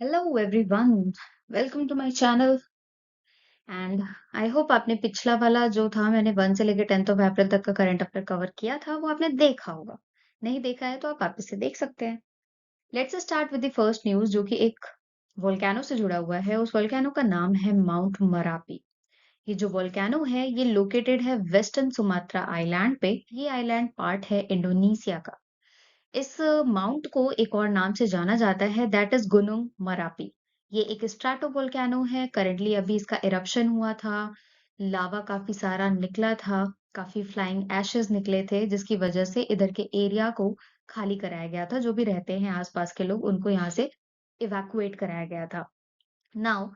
Hello everyone, welcome to my channel. And I hope आपने पिछला वाला जो था मैंने 1 से लेकर 10th ऑफ अप्रैल तक का करंट अफेयर कवर किया था वो आपने देखा होगा। नहीं देखा है तो आप वापस से देख सकते हैं। Let's start with the first news जो कि एक वोल्केनो से जुड़ा हुआ है। उस वोल्केनो का नाम है माउंट मरापी। ये जो वोल्केनो है ये लोकेटेड है वेस्टर्न सुमात्रा आइलैंड पे। ये आइलैंड पार्ट है इंडोनेशिया का। इस माउंट को एक और नाम से जाना जाता है, दैट इज गुनुंग मरापी। ये एक स्ट्रैटोवोल्केनो है। करंटली अभी इसका इरप्शन हुआ था। लावा काफी सारा निकला था। काफी फ्लाइंग एशेस निकले थे जिसकी वजह से इधर के एरिया को खाली कराया गया था। जो भी रहते हैं आसपास के लोग उनको यहाँ से इवैक्यूएट कराया गया था। नाउ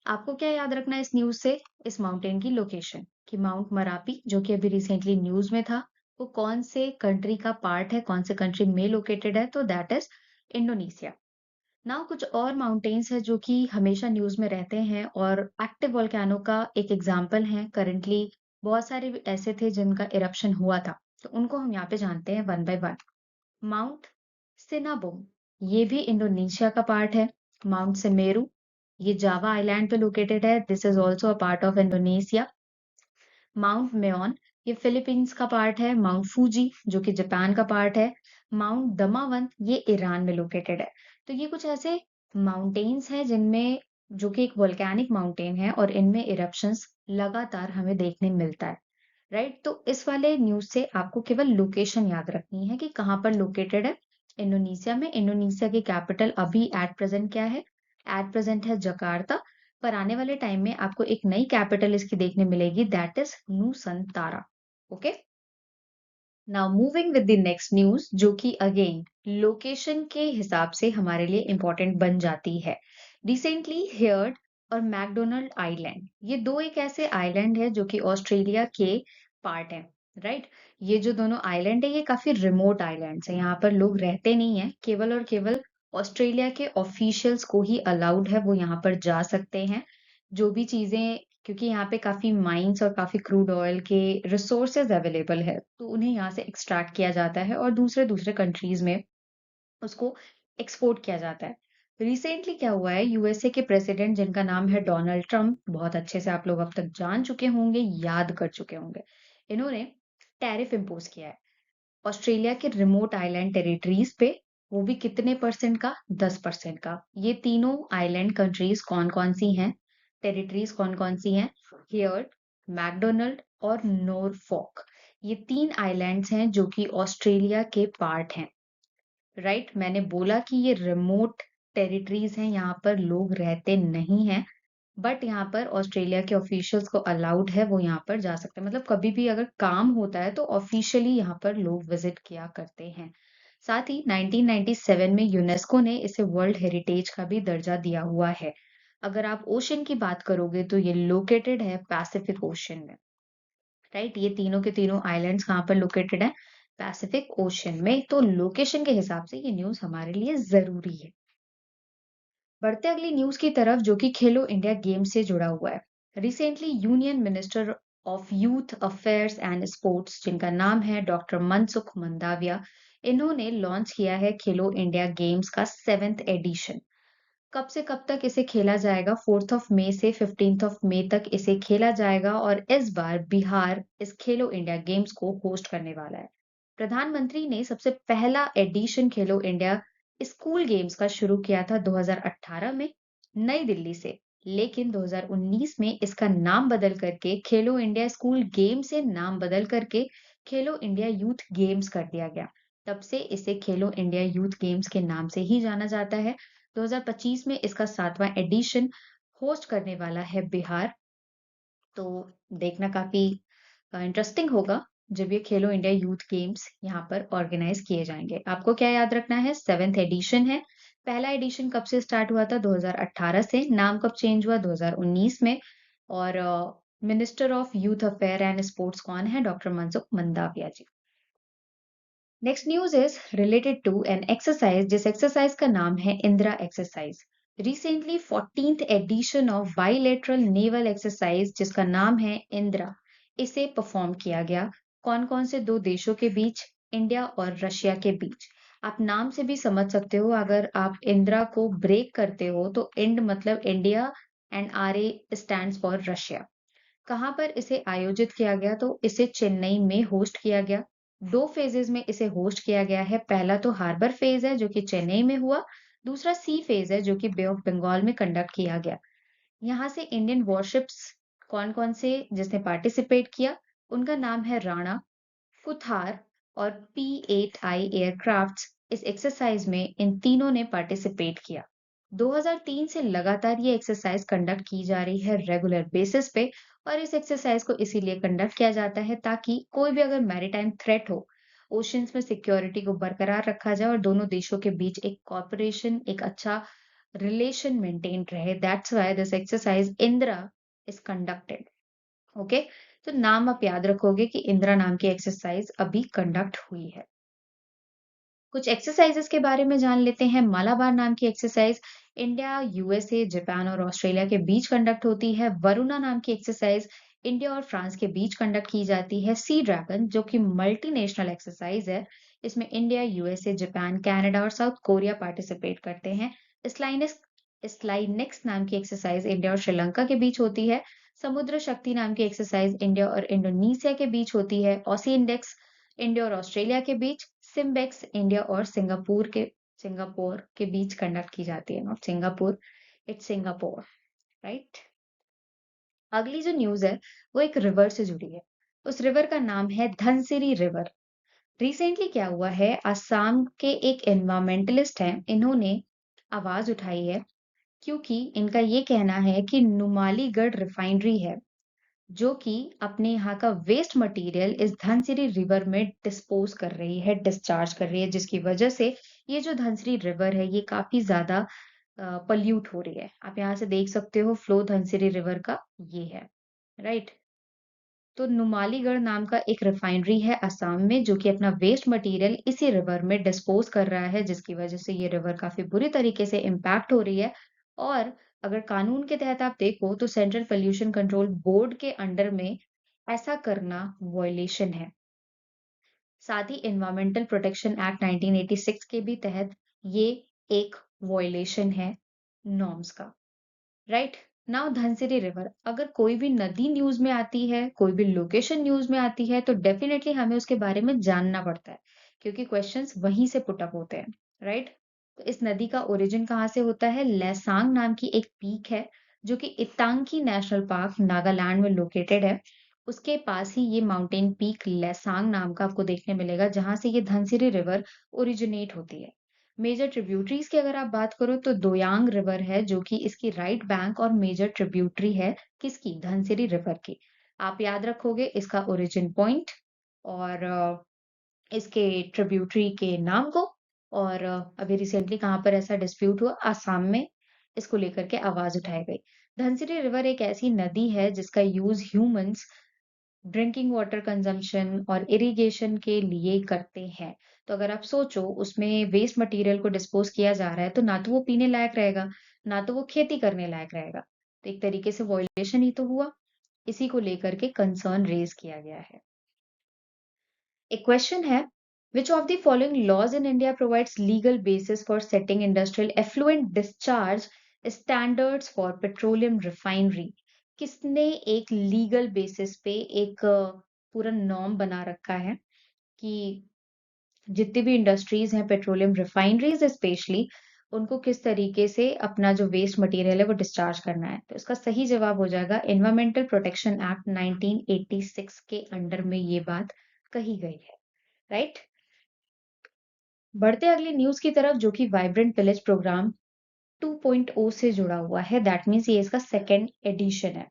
आपको क्या याद रखना है इस न्यूज़ से? इस माउंटेन की लोकेशन कि माउंट मरापी जो कि अभी रिसेंटली न्यूज़ में था, वो कौन से कंट्री का पार्ट है, कौन से कंट्री में लोकेटेड है, तो दैट इज इंडोनेशिया। नाउ कुछ और माउंटेन्स हैं जो कि हमेशा न्यूज़ में रहते हैं और एक्टिव वोल्केनो का एक एग्जांपल है। करंटली बहुत सारे ऐसे थे जिनका इरप्शन हुआ था, तो उनको हम यहाँ पे जानते हैं वन बाय वन। माउंट सिनाबोम, ये भी इंडोनेशिया का पार्ट है। माउंट सेमेरू, ये जावा आइलैंड पे लोकेटेड है। This is also a part of Indonesia. Mount Mayon, ये फिलीपींस का पार्ट है। माउंट फूजी जो कि जापान का पार्ट है। माउंट दमावन, ये ईरान में लोकेटेड है। तो ये कुछ ऐसे माउंटेन्स हैं जिनमें जो कि एक वोल्केनिक माउंटेन है और इनमें इरप्शंस लगातार हमें देखने मिलता है। राइट, तो इस वाले न्यूज से आपको केवल लोकेशन याद रखनी है कि कहाँ पर लोकेटेड है। इंडोनेशिया में। इंडोनेशिया की कैपिटल अभी एट प्रेजेंट क्या है? एट प्रेजेंट है जकार्ता। पर आने वाले टाइम में आपको एक नई कैपिटल इसकी देखने मिलेगी, that is Nusantara. Okay, now moving with the next news जो कि अगेन लोकेशन के हिसाब से हमारे लिए इंपॉर्टेंट बन जाती है। रिसेंटली हियर्ड और मैकडोनल्ड आइलैंड, ये दो एक ऐसे आइलैंड है जो कि ऑस्ट्रेलिया के पार्ट है। राइट, ये जो दोनों आइलैंड है ये काफी रिमोट आइलैंड्स है। यहाँ पर लोग रहते नहीं है। केवल और केवल ऑस्ट्रेलिया के ऑफिशियल्स को ही अलाउड है, वो यहाँ पर जा सकते हैं। जो भी चीजें, क्योंकि यहाँ पे काफी माइंस और काफी क्रूड ऑयल के रिसोर्सेज अवेलेबल है, तो उन्हें यहाँ से एक्सट्रैक्ट किया जाता है और दूसरे दूसरे कंट्रीज में उसको एक्सपोर्ट किया जाता है। रिसेंटली क्या हुआ है, यूएसए के प्रेसिडेंट जिनका नाम है डोनाल्ड ट्रंप, बहुत अच्छे से आप लोग अब तक जान चुके होंगे, याद कर चुके होंगे। इन्होंने टैरिफ इम्पोज किया है ऑस्ट्रेलिया के रिमोट आइलैंड टेरिटरीज पे। वो भी कितने परसेंट का? 10% का। ये तीनों आइलैंड कंट्रीज कौन कौन सी हैं, टेरिटरीज कौन कौन सी हैं? हियर्ड, मैकडोनल्ड और नॉरफॉक। ये तीन आइलैंड्स हैं जो कि ऑस्ट्रेलिया के पार्ट हैं। राइट, मैंने बोला कि ये रिमोट टेरिटरीज हैं, यहाँ पर लोग रहते नहीं हैं। बट यहाँ पर ऑस्ट्रेलिया के ऑफिशियल्स को अलाउड है, वो यहाँ पर जा सकते हैं। मतलब कभी भी अगर काम होता है तो ऑफिशियली यहाँ पर लोग विजिट किया करते हैं। साथ ही 1997 में यूनेस्को ने इसे वर्ल्ड हेरिटेज का भी दर्जा दिया हुआ है। अगर आप ओशन की बात करोगे तो ये लोकेटेड है पैसिफिक ओशन में। राइट, ये तीनों के तीनों आइलैंड्स कहाँ पर लोकेटेड है? पैसिफिक ओशन में। तो लोकेशन के हिसाब से ये न्यूज हमारे लिए जरूरी है। बढ़ते अगली न्यूज की तरफ जो कि खेलो इंडिया गेम से जुड़ा हुआ है। Recently union minister of youth affairs and sports जिनका नाम है डॉक्टर मनसुख मंडाविया, इन्होंने लॉन्च किया है खेलो इंडिया गेम्स का 7th एडिशन। कब से कब तक इसे खेला जाएगा? 4th ऑफ मई से 15th ऑफ मई तक इसे खेला जाएगा और इस बार बिहार इस खेलो इंडिया गेम्स को होस्ट करने वाला है। प्रधानमंत्री ने सबसे पहला एडिशन खेलो इंडिया स्कूल गेम्स का शुरू किया था 2018 में नई दिल्ली से। लेकिन 2019 में इसका नाम बदल करके खेलो इंडिया स्कूल गेम से नाम बदल करके खेलो इंडिया यूथ गेम्स कर दिया गया। तब से इसे खेलो इंडिया यूथ गेम्स के नाम से ही जाना जाता है। 2025 में इसका 7वां एडिशन होस्ट करने वाला है बिहार। तो देखना काफी इंटरेस्टिंग होगा जब ये खेलो इंडिया यूथ गेम्स यहाँ पर ऑर्गेनाइज किए जाएंगे। आपको क्या याद रखना है? 7th एडिशन है। पहला एडिशन कब से स्टार्ट हुआ था? 2018 से। नाम कब चेंज हुआ? 2019 में। और minister of youth affair and sports कौन है? Doctor Mansukh Mandaviya ji. Next news is related to an exercise, जिस एक्सरसाइज का नाम है Indra exercise. Recently 14th edition of bilateral naval exercise जिसका नाम है इंदिरा, इसे परफॉर्म किया गया। कौन कौन से दो देशों के बीच? इंडिया और रशिया के बीच। आप नाम से भी समझ सकते हो, अगर आप इंदिरा को ब्रेक करते हो तो इंड मतलब India and RA stands for Russia. कहाँ पर इसे आयोजित किया गया? तो इसे चेन्नई में होस्ट किया गया। 2 फेजेज़ में इसे होस्ट किया गया है। पहला तो हार्बर फेज़ है जो कि चेन्नई में हुआ, दूसरा सी फेज़ है जो कि बे ऑफ बंगाल में कंडक्ट किया गया। यहाँ से इंडियन वॉरशिप्स कौन-कौन से जिसने पार्टिसिपेट किया? उनका नाम है राणा, कुथार और P-8I एयरक्राफ्ट्स। इस एक्सरसाइज में इन तीनों ने पार्टिसिपेट किया। 2003 से लगातार ये एक्सरसाइज कंडक्ट की जा रही है रेगुलर बेसिस पे, और इस एक्सरसाइज को इसीलिए कंडक्ट किया जाता है ताकि कोई भी अगर मैरीटाइम थ्रेट हो, ओशंस में सिक्योरिटी को बरकरार रखा जाए और दोनों देशों के बीच एक कॉपरेशन, एक अच्छा रिलेशन मेंटेन रहे। That's why this exercise Indira is conducted. Okay, तो नाम आप याद रखोगे कि इंदिरा नाम की एक्सरसाइज अभी कंडक्ट हुई है। कुछ एक्सरसाइजेस के बारे में जान लेते हैं। मालाबार नाम की एक्सरसाइज इंडिया, यूएसए, जापान और ऑस्ट्रेलिया के बीच कंडक्ट होती है। वरुणा नाम की एक्सरसाइज इंडिया और फ्रांस के बीच कंडक्ट की जाती है। सी ड्रैगन जो कि मल्टीनेशनल एक्सरसाइज है, इसमें इंडिया, यूएसए, जापान, कनाडा और साउथ कोरिया पार्टिसिपेट करते हैं। स्लाइनेक्स स्लाइनेक्स नाम की एक्सरसाइज इंडिया और श्रीलंका के बीच होती है। समुद्र शक्ति नाम की एक्सरसाइज इंडिया और इंडोनेशिया के बीच होती है। ऑसी इंडेक्स इंडिया और ऑस्ट्रेलिया के बीच। सिम्बेक्स इंडिया और सिंगापुर के बीच कंडक्ट की जाती है। Not Singapore, it's Singapore, right. अगली जो न्यूज है वो एक रिवर से जुड़ी है। उस रिवर का नाम है धनसिरी रिवर। रिसेंटली क्या हुआ है, असम के एक एनवायरमेंटलिस्ट हैं, इन्होंने आवाज उठाई है क्योंकि इनका ये कहना है कि नुमालीगढ़ रिफाइनरी है जो कि अपने यहाँ का वेस्ट मटेरियल इस धनसिरी रिवर में डिस्पोज कर रही है, डिस्चार्ज कर रही है, जिसकी वजह से ये जो धनसिरी रिवर है ये काफी ज्यादा पल्यूट हो रही है। आप यहाँ से देख सकते हो फ्लो धनसिरी रिवर का ये है, राइट। तो नुमालीगढ़ नाम का एक रिफाइनरी है असम में जो कि अपना वेस्ट मटेरियल इसी रिवर में डिस्पोज कर रहा है, जिसकी वजह से ये रिवर काफी बुरी तरीके से इम्पैक्ट हो रही है। और अगर कानून के तहत आप देखो तो सेंट्रल पोल्यूशन कंट्रोल बोर्ड के अंडर में ऐसा करना वॉयलेशन है। साथ ही एनवायरमेंटल प्रोटेक्शन एक्ट 1986 के भी तहत ये एक वॉयलेशन है नॉर्म्स का, राइट। नाउ धनसिरी रिवर, अगर कोई भी नदी न्यूज में आती है, कोई भी लोकेशन न्यूज में आती है, तो डेफिनेटली हमें उसके बारे में जानना पड़ता है क्योंकि क्वेश्चंस वहीं से पुट अप होते हैं, राइट। तो इस नदी का ओरिजिन कहाँ से होता है? लैसांग नाम की एक पीक है जो कि इतांकी नेशनल पार्क नागालैंड में लोकेटेड है। उसके पास ही ये माउंटेन पीक लैसांग नाम का आपको देखने मिलेगा जहां से ये धनसिरी रिवर ओरिजिनेट होती है। मेजर ट्रिब्यूटरीज की अगर आप बात करो तो दोयांग रिवर है जो कि इसकी राइट बैंक और मेजर ट्रिब्यूटरी है किसकी? धनसिरी रिवर की। आप याद रखोगे इसका ओरिजिन पॉइंट और इसके ट्रिब्यूटरी के नाम को। और अभी रिसेंटली कहाँ पर ऐसा डिस्प्यूट हुआ? आसाम में इसको लेकर के आवाज उठाई गई। धनसिरी रिवर एक ऐसी नदी है जिसका use humans drinking water consumption और इरिगेशन के लिए करते हैं। तो अगर आप सोचो उसमें वेस्ट मटेरियल को डिस्पोज किया जा रहा है तो ना तो वो पीने लायक रहेगा, ना तो वो खेती करने लायक रहेगा। तो एक तरीके से वॉयलेशन ही तो हुआ। इसी को लेकर के कंसर्न रेज किया गया है। एक क्वेश्चन है, which of the following laws in India provides legal basis for setting industrial effluent discharge standards for petroleum refinery? किसने एक लीगल बेसिस पे एक पूरा नॉर्म बना रखा है कि जितनी भी इंडस्ट्रीज हैं, पेट्रोलियम रिफाइनरीज स्पेशली, उनको किस तरीके से अपना जो वेस्ट मटेरियल है वो डिस्चार्ज करना है? तो इसका सही जवाब हो जाएगा एनवायरमेंटल प्रोटेक्शन एक्ट 1986 के अंडर में ये बात कही गई है, राइट। बढ़ते अगली न्यूज की तरफ जो कि वाइब्रेंट विलेज प्रोग्राम 2.0 से जुड़ा हुआ है। दैट मीन्स ये इसका सेकेंड एडिशन है।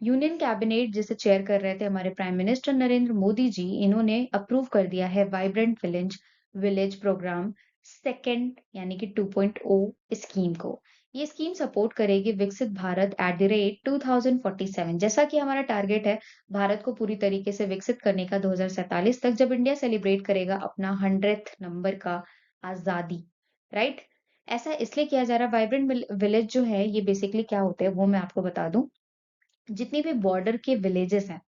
यूनियन कैबिनेट जिसे चेयर कर रहे थे हमारे प्राइम मिनिस्टर नरेंद्र मोदी जी, इन्होंने अप्रूव कर दिया है vibrant village village programme second यानी कि 2.0 स्कीम को। ये स्कीम सपोर्ट करेगी विकसित भारत एट द रेट 2047। जैसा कि हमारा टारगेट है भारत को पूरी तरीके से विकसित करने का 2047 तक, जब इंडिया सेलिब्रेट करेगा अपना 100th नंबर का आजादी, राइट। ऐसा इसलिए किया जा रहा है। वाइब्रेंट विलेज जो है ये बेसिकली क्या होते हैं वो मैं आपको बता दूं। जितनी भी बॉर्डर के विलेजेस हैं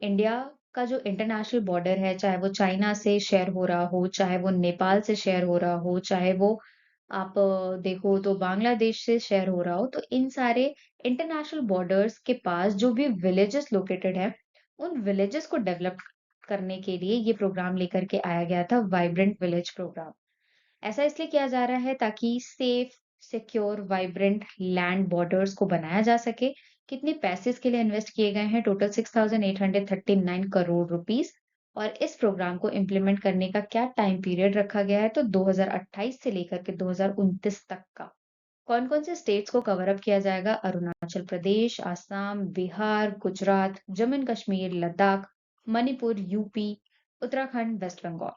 इंडिया का जो इंटरनेशनल बॉर्डर है, चाहे वो चाइना से शेयर हो रहा हो, चाहे वो नेपाल से शेयर हो रहा हो, चाहे वो आप देखो तो बांग्लादेश से शेयर हो रहा हो, तो इन सारे इंटरनेशनल बॉर्डर्स के पास जो भी विलेजेस लोकेटेड है, उन विलेजेस को डेवलप करने के लिए ये प्रोग्राम लेकर के आया गया था, वाइब्रेंट विलेज प्रोग्राम। ऐसा इसलिए किया जा रहा है ताकि safe, secure, vibrant land borders को बनाया जा सके। कितने पैसे इसके लिए इन्वेस्ट किए गए हैं? Total 6,839 crore rupees. और इस प्रोग्राम को इम्प्लीमेंट करने का क्या टाइम पीरियड रखा गया है? तो 2028 से लेकर के 2029 तक का। कौन-कौन से स्टेट्स को कवर अप किया जाएगा? Arunachal Pradesh, Assam, Bihar, Gujarat, Jammu and Kashmir, Ladakh, Manipur, UP, Uttarakhand, West Bengal.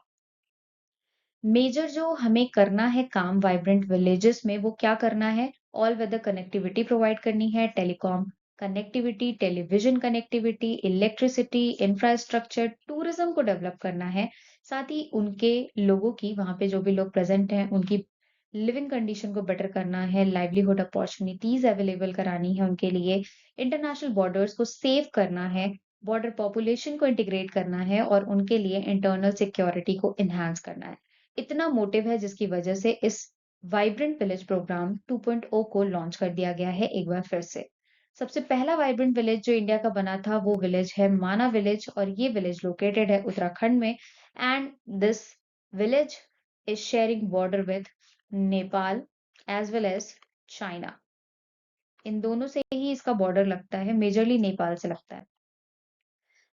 Major जो हमें करना है काम वाइब्रेंट विलेजेस में वो क्या करना है? ऑल वेदर कनेक्टिविटी प्रोवाइड करनी है, telecom connectivity, television connectivity, electricity, infrastructure, tourism को डेवलप करना है। साथ ही उनके लोगों की वहाँ पे जो भी लोग प्रेज़ेंट हैं, उनकी लिविंग कंडीशन को बेटर करना है, लाइवलीहुड अपॉर्च्युनिटीज़ अवेलेबल करानी है उनके लिए, इंटरनेशनल बॉर्डर्स को सेव करना है, बॉर्डर पॉपुलेशन को इंटीग्रेट करना है और उनके लिए इंटरनल सिक्योरिटी को एनहांस करना है। इतना मोटिव है जिसकी वजह से इस वाइब्रेंट विलेज प्रोग्राम 2.0 को लॉन्च कर दिया गया है एक बार फिर से। सबसे पहला वाइब्रेंट विलेज जो इंडिया का बना था वो विलेज है माना विलेज और ये विलेज लोकेटेड है उत्तराखंड में and this village is sharing border with Nepal as well as China. इन दोनों से ही इसका बॉर्डर लगता है, मेजरली नेपाल से लगता है।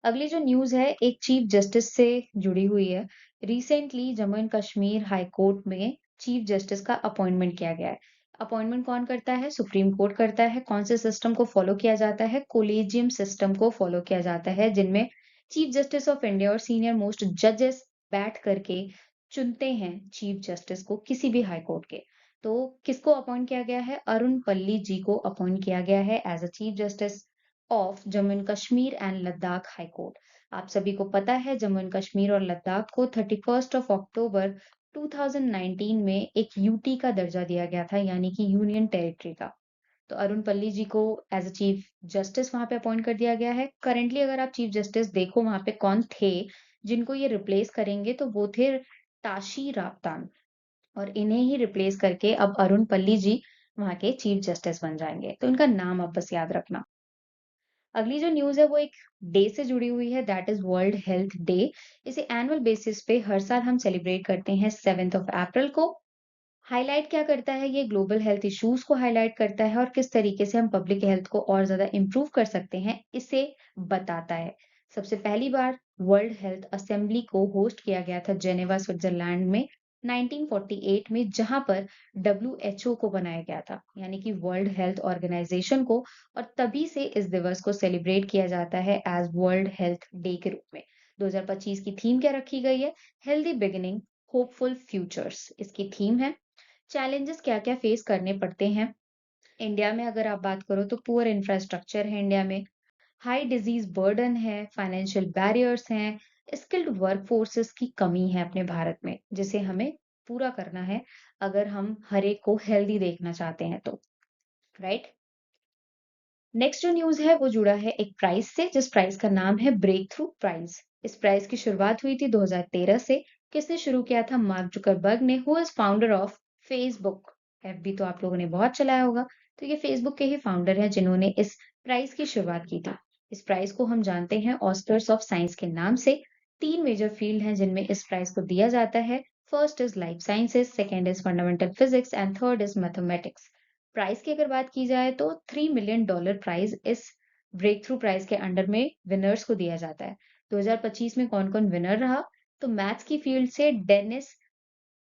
अगली जो न्यूज़ है एक चीफ जस्टिस से जुड़ी हुई है। Recently Jammu and Kashmir high court में चीफ जस्टिस का अपॉइंटमेंट किया गया है। अपॉइंटमेंट कौन करता है? सुप्रीम कोर्ट करता है। कौन से सिस्टम को फॉलो किया जाता है? कोलेजियम सिस्टम को फॉलो किया जाता है, जिनमें चीफ जस्टिस ऑफ इंडिया और सीनियर मोस्ट जजेस बैठ करके चुनते हैं चीफ जस्टिस को किसी भी हाई कोर्ट के। तो किसको अपॉइंट किया गया है? अरुण पल्ली जी को अपॉइंट किया गया है as a chief justice of Jammu and Kashmir and Ladakh high court. आप सभी को पता है जम्मू एंड कश्मीर और लद्दाख को 31 ऑफ अक्टूबर 2019 में एक यूटी का दर्जा दिया गया था, यानी कि यूनियन टेरिटरी का। तो अरुण पल्ली जी को एज अ चीफ जस्टिस वहां पे अपॉइंट कर दिया गया है। करंटली अगर आप चीफ जस्टिस देखो वहां पे कौन थे जिनको ये रिप्लेस करेंगे, तो वो थे ताशी रापतान। और इन्हें ही रिप्लेस करके अब अरुण पल्ली जी वहां के चीफ जस्टिस बन जाएंगे। तो इनका नाम आप बस याद रखना। अगली जो न्यूज़ है वो एक डे से जुड़ी हुई है, that is world health day. इसे एनुअल बेसिस पे हर साल हम सेलिब्रेट करते हैं 7 ऑफ अप्रैल को। हाइलाइट क्या करता है? ये ग्लोबल हेल्थ इश्यूज को हाइलाइट करता है और किस तरीके से हम पब्लिक हेल्थ को और ज्यादा इम्प्रूव कर सकते हैं इसे बताता है। सबसे पहली बार वर्ल्ड हेल्थ असेंबली को होस्ट किया गया था जेनेवा स्विट्जरलैंड में 1948 में, जहां पर डब्ल्यूएचओ को बनाया गया था, यानी कि वर्ल्ड हेल्थ ऑर्गेनाइजेशन को। और तभी से इस दिवस को सेलिब्रेट किया जाता है एज वर्ल्ड हेल्थ डे के रूप में। 2025 की थीम क्या रखी गई है? हेल्दी बिगिनिंग, होपफुल फ्यूचर्स इसकी थीम है। चैलेंजेस क्या-क्या फेस करने पड़ते हैं इंडिया में? अगर आप बात करो तो पुअर इंफ्रास्ट्रक्चर है इंडिया में, हाई डिजीज बर्डन है, फाइनेंशियल बैरियर्स हैं, स्किल्ड वर्कफोर्सेस की कमी है अपने भारत में, जिसे हमें पूरा करना है अगर हम हर एक को हेल्दी देखना चाहते हैं तो, राइट? नेक्स्ट जो न्यूज़ है वो जुड़ा है एक प्राइज़ से, जिस प्राइज़ का नाम है ब्रेक थ्रू प्राइज़। इस प्राइज़ की शुरुआत हुई थी 2013 से। किसने शुरू किया था? मार्क जुकरबर्ग ने, who is founder of Facebook. FB तो आप लोगों ने बहुत चलाया होगा। तो ये फेसबुक के ही फाउंडर हैं जिन्होंने इस प्राइज़ की शुरुआत की थी। इस प्राइज़ को हम जानते हैं ऑस्कर्स ऑफ साइंस के नाम से। 3 मेजर फील्ड हैं जिनमें इस प्राइज़ को दिया जाता है। First is life sciences, second is fundamental physics and third is mathematics. Price की अगर बात की जाए तो $3 मिलियन प्राइस इस ब्रेक थ्रू प्राइस के अंडर में विनर्स को दिया जाता है। 2025 में कौन-कौन विनर रहा? तो मैथ्स की फील्ड से डेनिस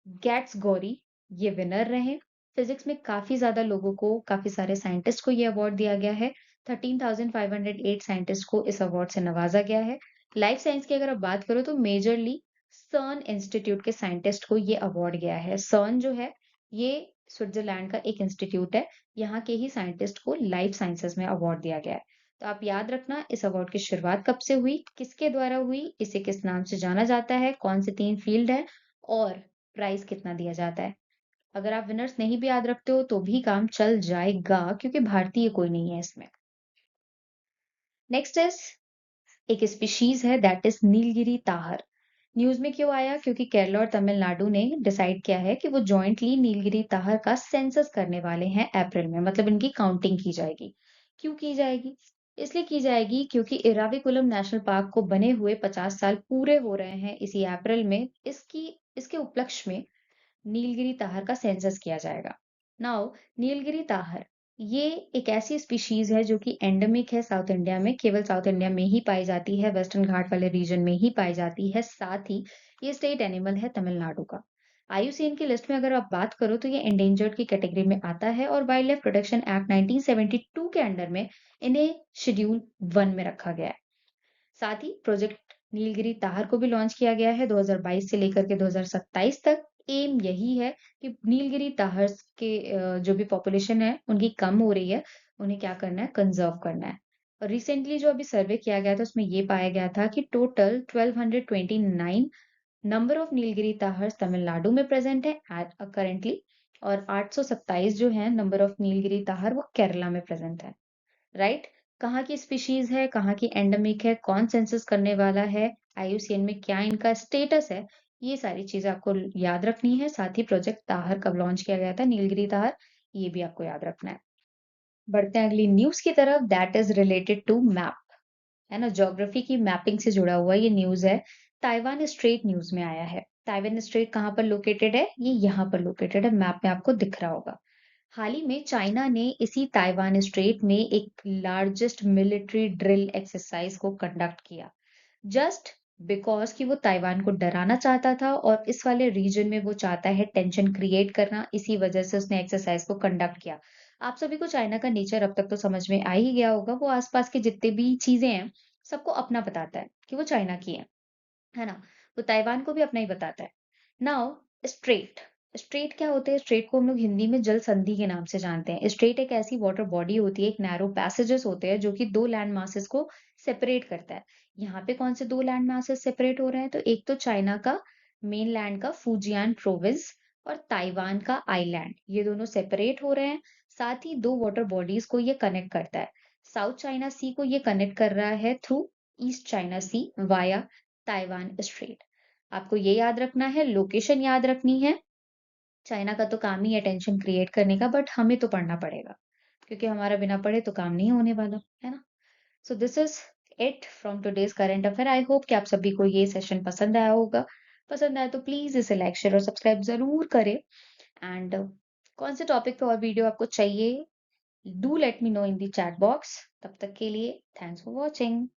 गैट्सगोरी ये विनर रहे। फिजिक्स में काफी ज्यादा लोगों को, काफी सारे साइंटिस्ट को ये अवार्ड दिया गया है। 13,508 साइंटिस्ट को इस अवार्ड से नवाजा गया है। लाइफ साइंस की अगर आप बात करो तो मेजरली सर्न इंस्टीट्यूट के साइंटिस्ट को ये अवार्ड गया है। सर्न जो है ये स्विट्जरलैंड का एक इंस्टीट्यूट है। यहाँ के ही साइंटिस्ट को लाइफ साइंसेस में अवार्ड दिया गया है। तो आप याद रखना इस अवार्ड की शुरुआत कब से हुई, किसके द्वारा हुई, इसे किस नाम से जाना जाता है, कौन से 3 फील्ड है और प्राइस कितना दिया जाता है। अगर आप विनर्स नहीं भी याद रखते हो तो भी काम चल जाएगा, क्योंकि भारतीय कोई नहीं है इसमें। नेक्स्ट इज एक स्पीशीज है that is Nilgiri tahr. News में क्यों आया? क्योंकि केरला और तमिलनाडु ने डिसाइड किया है कि वो जॉइंटली नीलगिरी ताहर का सेंसस करने वाले हैं अप्रैल में, मतलब इनकी काउंटिंग की जाएगी। क्यों की जाएगी? इसलिए की जाएगी क्योंकि इराविकुलम नेशनल पार्क को बने हुए 50 साल पूरे हो रहे हैं इसी अप्रैल में। इसके उपलक्ष्य में नीलगिरी ताहर का सेंसस किया जाएगा। नाउ नीलगिरी ताहर ये एक ऐसी स्पीशीज है जो कि एंडेमिक है साउथ इंडिया में, केवल साउथ इंडिया में ही पाई जाती है, वेस्टर्न घाट वाले रीजन में ही पाई जाती है। साथ ही ये स्टेट एनिमल है तमिलनाडु का। आईयूसीएन की लिस्ट में अगर आप बात करो तो ये एंडेंजर्ड की कैटेगरी में आता है और वाइल्ड लाइफ प्रोटेक्शन एक्ट 1972 के अंडर में इन्हें शेड्यूल 1 में रखा गया है। साथ ही प्रोजेक्ट नीलगिरी ताहर को भी लॉन्च किया गया है 2022 से लेकर के 2027 तक। एम यही है कि नीलगिरी ताहर के जो भी पॉपुलेशन है उनकी कम हो रही है, उन्हें क्या करना है, कंजर्व करना है। और रिसेंटली जो अभी सर्वे किया गया था उसमें ये पाया गया था कि total 1229 number of Nilgiri tahrs Tamil Nadu present है करेंटली, और 827 जो है नंबर ऑफ नीलगिरी ताहर वो केरला में प्रेजेंट है। राइट? कहाँ की स्पीशीज है, कहाँ की एंडेमिक है, कौन सेंसस करने वाला है, आईयूसीएन में क्या इनका स्टेटस है, ये सारी चीजें आपको याद रखनी है। साथ ही प्रोजेक्ट ताहर कब लॉन्च किया गया था, नीलगिरी ताहर, ये भी आपको याद रखना है। बढ़ते हैं अगली न्यूज की तरफ, that is related to map. है ना, ज्योग्राफी की मैपिंग से जुड़ा हुआ ये न्यूज है। ताइवान स्ट्रेट न्यूज में आया है। ताइवान स्ट्रेट कहाँ पर लोकेटेड है? ये यहाँ पर लोकेटेड है, मैप में आपको दिख रहा होगा। हाल ही में चाइना ने इसी ताइवान स्ट्रेट में एक लार्जेस्ट मिलिट्री ड्रिल एक्सरसाइज को कंडक्ट किया, जस्ट बिकॉज कि वो ताइवान को डराना चाहता था और इस वाले रीजन में वो चाहता है टेंशन क्रिएट करना, इसी वजह से उसने एक्सरसाइज को कंडक्ट किया। आप सभी को चाइना का नेचर अब तक तो समझ में आ ही गया होगा, वो आसपास के जितने भी चीजें हैं सबको अपना बताता है कि वो चाइना की है ना? तो ताइवान को भी अपना ही बताता है। नाउ स्ट्रेट, स्ट्रेट क्या होते हैं? स्ट्रेट को हम लोग हिंदी में जल संधि के नाम से जानते हैं। स्ट्रेट एक ऐसी वाटर बॉडी होती है, एक नैरो पैसेजेस होते हैं जो कि दो लैंड मासेस को सेपरेट करता है। यहाँ पे कौन से दो लैंड मासेस सेपरेट हो रहे हैं? तो एक तो चाइना का मेन लैंड का फूजियान प्रोविंस और ताइवान का आइलैंड, ये दोनों सेपरेट हो रहे हैं। साथ ही दो वाटर बॉडीज को ये कनेक्ट करता है। साउथ चाइना सी को ये कनेक्ट कर रहा है थ्रू ईस्ट चाइना सी वाया ताइवान स्ट्रेट। आपको ये याद रखना है, लोकेशन याद रखनी है। चाइना का तो काम ही है टेंशन क्रिएट करने का, बट हमें तो पढ़ना पड़ेगा क्योंकि हमारा बिना पढ़े तो काम नहीं होने वाला, है ना? So this is it from today's current affair. I hope कि आप सभी को ये सेशन पसंद आया होगा। पसंद आया तो प्लीज इसे लाइक शेयर और सब्सक्राइब जरूर करें। एंड कौन से टॉपिक पे और वीडियो आपको चाहिए, do let me know in the chat box. तब तक के लिए थैंक्स फॉर वॉचिंग।